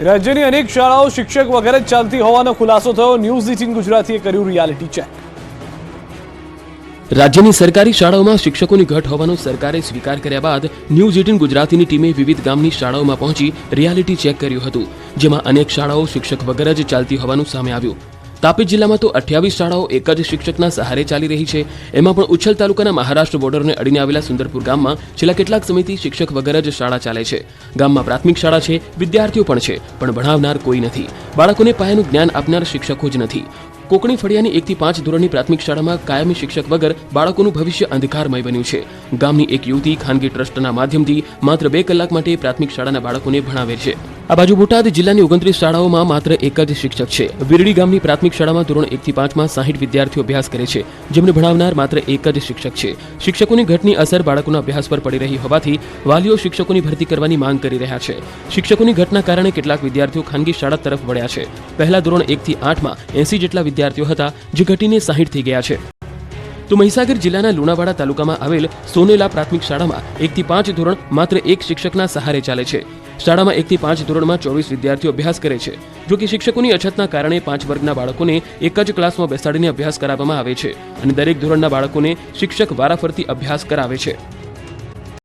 રાજ્યની અનેક શાળાઓ શિક્ષક વગર જ ચાલતી હોવાનો ખુલાસો થયો। ન્યૂઝ 18 ગુજરાતીએ કર્યું રિયાલિટી ચેક। રાજ્યની સરકારી શાળાઓમાં શિક્ષકોની ઘટ હોવાનો સરકારે સ્વીકાર કર્યા બાદ ન્યૂઝ 18 ગુજરાતીની ટીમે વિવિધ ગામની શાળાઓમાં પહોંચી રિયાલિટી ચેક કર્યું હતું, જેમાં અનેક શાળાઓ શિક્ષક વગર જ ચાલતી હોવાનું સામે આવ્યું। તાપી જિલ્લામાં તો 28 શાળાઓ એક જ શિક્ષકના સહારે ચાલી રહી છે। એમાં પણ ઉચ્છલ તાલુકાના મહારાષ્ટ્ર બોર્ડરને અડીને આવેલા સુંદરપુર ગામમાં છેલ્લા કેટલાક સમયથી શિક્ષક વગર જ શાળા ચાલે છે। ગામમાં પ્રાથમિક શાળા છે, વિદ્યાર્થીઓ પણ છે, પણ ભણાવનાર કોઈ નથી। બાળકોને પાયાનું જ્ઞાન આપનાર શિક્ષકો જ નથી। કોકણી ફળિયાની 1 થી 5 ધોરણની પ્રાથમિક શાળામાં કાયમી શિક્ષક વગર બાળકોનું ભવિષ્ય અંધકારમય બન્યું છે। ગામની એક યુવતી ખાનગી ટ્રસ્ટના માધ્યમથી માત્ર 2 કલાક માટે પ્રાથમિક શાળાના બાળકોને ભણાવે છે। આ બાજુ બોટાદ જિલ્લાની 29 શાળાઓમાં માત્ર એક જ શિક્ષક છે। વીરડી ગામની પ્રાથમિક શાળામાં ધોરણ 1 થી 5 માં 60 વિદ્યાર્થીઓ અભ્યાસ કરે છે, જેમને ભણાવનાર માત્ર એક જ શિક્ષક છે। શિક્ષકોની ઘટની અસર બાળકોના અભ્યાસ પર પડી રહી હોવાથી વાલીઓ શિક્ષકોની ભરતી કરવાની માંગ કરી રહ્યા છે। શિક્ષકોની ઘટના કારણે કેટલાક વિદ્યાર્થીઓ ખાનગી શાળા તરફ વળ્યા છે। પહેલા ધોરણ 1 થી 8 માં 80 જેટલા વિદ્યાર્થીઓ હતા, જે ઘટીને 60 થઈ ગયા છે। તો મહીસાગર જિલ્લાના લુણાવાડા તાલુકામાં આવેલ સોનેલા પ્રાથમિક શાળામાં 1 થી 5 ધોરણ માત્ર એક શિક્ષકના સહારે ચાલે છે। શાળામાં 1 થી 5 ધોરણમાં 24 વિદ્યાર્થીઓ અભ્યાસ કરે છે। જો કે શિક્ષકોની અછતના કારણે 5 વર્ગના બાળકોને એક જ ક્લાસમાં બેસાડીને અભ્યાસ કરાવવામાં આવે છે અને દરેક ધોરણના બાળકોને શિક્ષક વારાફરતી અભ્યાસ કરાવે છે।